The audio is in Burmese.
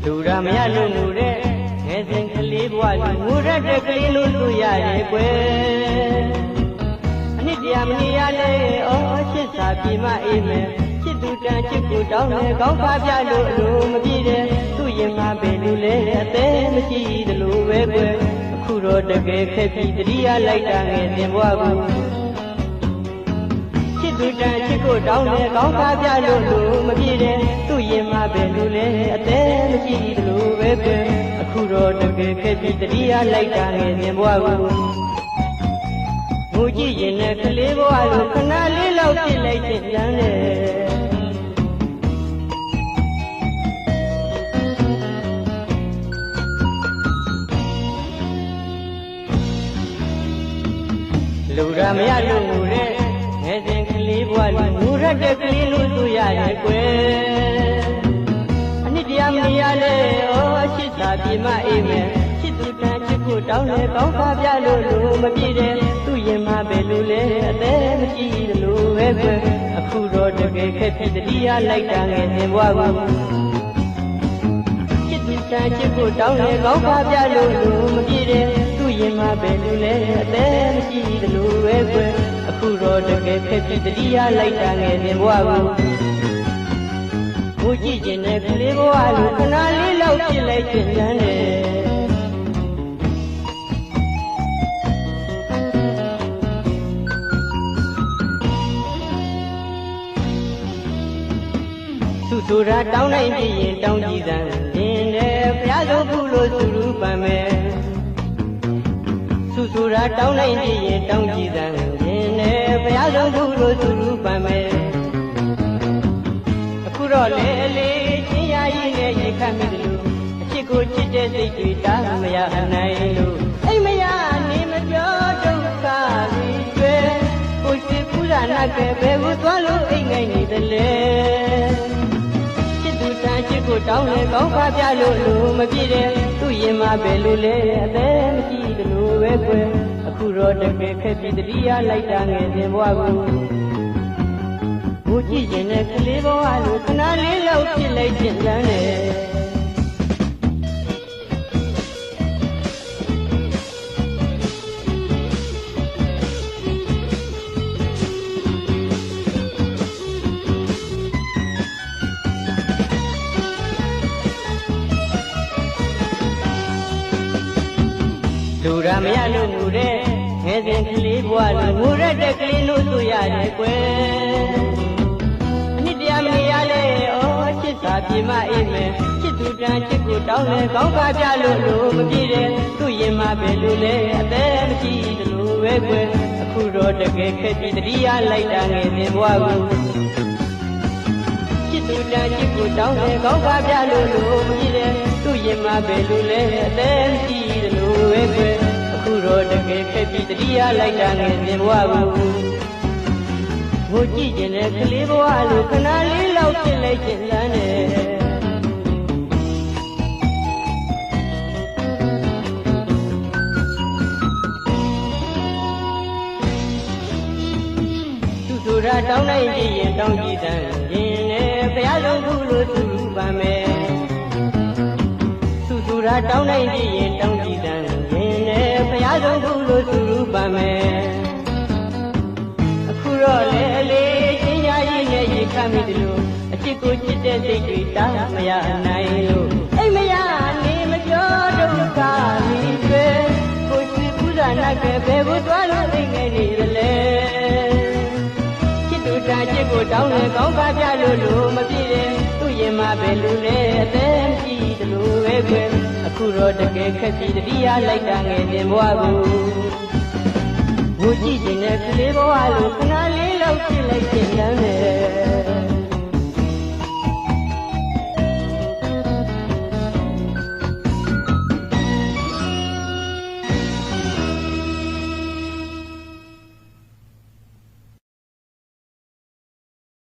လူရမရလို့ငိုတဲ့ငယ်စဉ်ကလေးဘဝလူငိုရတဲ့ကလေးလို့ဆိုရတယ်ကွယ်အနှစ်တရာမနေရလဲဩချစ်စာပြေမအေးမယ်ချစ်သူတန်ချစ်ကိုတောင်းတယ်ကောင်းပါပြလို့အလိုမပြည့်တယ်သူ့ရင်မှာပဲလူလဲအသေးမရှိသလိုပဲကွယ်အခုတော့တကယ်ခက်ပြီးတတိယလိုက်တာငယ်စဉ်ဘဝကိုသူတန်ချစ်ကိုတောင်းတယ်ကောင်းပါပြလို့မပြည့်တယ်သူ့ရင်မှာပဲလူလဲအသေးမရှိသလိုပဲပဲအခုတော့တကယ်ခက်ပြီးတတိယလိုက်တာငယ်စဉ်ဘဝကိုငိုကြည့်ရင်လည်းကလေးဘဝလိုခဏလေးလောက်ပြစ်လိုက်တဲ့ပြန်တယ်လူရမရလို့ငိုတဲ့ငယ်စဉ်ကလေးဘဝလူငိုရတဲ့ကလေးလို့ဆိုရတယ်ကွယ်အနှစ်တရာမနေရလဲဩချစ်စာပြေမအေးမယ်ချစ်သူတန်ချစ်ကိုတောင်းတယ်ကောင်းပါပြလို့မပြည့်တယ်သူ့ရင်မှာပဲလူလဲအသေးမရှိသလိုပဲကွယ်အခုတော့တကယ်ခက်ပြီးတတိယလိုက်တာငယ်စဉ်ဘဝကိုချစ်သူတန်ချစ်ကိုတောင်းတယ်ကောင်းပါပြလို့မပြည့်တယ်သူ့ရင်မှာပဲလူလဲအသေးမရှိသလိုပဲကွယ်အခုတော့တကယ်ခက်ပြီးတတိယလိုက်တာငယ်စဉ်ဘဝကိုကိုကြည့်ကျင်တဲ့ကလေးဘဝလိုခဏလေးလောက်ပြစ်လိုက်ခြင်းတန်းတယ်သူဆိုတာတောင်းနိုင်ပြီးရင်တောင်းကြည့်စမ်းရင်လည်းဘုရားဆုံးဘူးလို့သူလူပံမယ်သူဆိုတာတောင်းနိုင်ပြီးရင်တောင်းကြည့်စမ်းရင်လည်းဘုရားဆုံးဘူးလို့သူလူပံမယ်အခုတော့လေလေးချင်းရည်နဲ့ရေခတ်မိတယ်လို့အချစ်ကိုချစ်တဲ့စိတ်တွေတားမရနိုင်လို့အိမ်မရနေမပြောဒုက္ခတွေကျွဲကိုရှိပူဇာနာကဲဘယ်ကိုသွားလို့အိမ်ငိုင်းနေတယ်လေချစ်သူတန်ချစ်ကိုတောင်းလဲကောင်းပါပြလို့မပြည့်တယ်သူ့ရင်မှာပဲလို့လေအသေးမရှိသလိုပဲကွယ်အခုတော့တကယ်ခက်ပြီးတတိယလိုက်တာငယ်စဉ်ဘဝကိုကိုကြည့်ရင်လည်းကလေးဘဝလိုခဏလေးလောက်ဖြစ်လိုက်ခြင်းတန်းတယ်လူရမရလို့ငိုတဲ့ငယ်စဉ်ကလေးဘဝလိုငိုရတဲ့ကလေးလို့ဆိုရတယ်ကွယ်အနှစ်တရာမနေရလဲဩချစ်စာပြေမအေးမယ်ချစ်သူတန်ချစ်ကိုတောင်းလဲကောင်းပါပြလို့မပြည့်တယ်သူ့ရင်မှာပဲလူလဲအသေးမရှိသလိုပဲကွယ်အခုတော့တကယ်ခက်ပြီးတတိယလိုက်တာငယ်စဉ်ဘဝကိုချစ်သူတန်ချစ်ကိုတောင်းလဲကောင်းပါပြလို့မပြည့်တယ်သူ့ရင်မှာပဲလူလဲအသေးမရှိသလိုပဲကွယ်အခုတော့တကယ်ခက်ပြီးတတိယလိုက်တာငယ်စဉ်ဘဝကိုကိုကြည့်ကျင်တဲ့ကလေးဘဝလိုခဏလေးလောက်ပြစ်လိုက်ခြင်းတန်းတယ်သူဆိုတာတောင်းနိုင်ကြည့်ရင်တောင်းကြည့်တန်းရင်လည်းဘုရားဆုံးဘူးလို့သူပန်မယ်သူဆိုတာတောင်းနိုင်ကြည့်ရင်တောင်းကြည့်တန်းရင်လည်းဘုရားဆုံးဘူးလို့သူပန်မယ်အခုတော့လေလေးချင်းရည်နဲ့ရေခတ်မိတယ်လို့အချစ်ကိုချစ်တဲ့စိတ်တွေတားမရနိုင်လို့အိမ်မရနေမပြောဒုက္ခတွေကျွဲကိုရှိပူဇာနာကဲဘယ်ကိုသွားလို့အိမ်ငယ်နေတယ်လဲချစ်သူတန်ချစ်ကိုတောင်းလဲကောင်းပါပြလို့မပြည့်တယ်သူ့ရင်မှာပဲလူလဲအသေးမရှိသလိုပဲကွယ်အခုတော့တကယ်ခက်ပြီးတတိယလိုက်တာငယ်စဉ်ဘဝကိုကိုကြည့်ကျင်တဲ့ကလေးဘဝလိုခဏလေးလောက်ဖြစ်လိုက်ခြင်းတန်းတယ်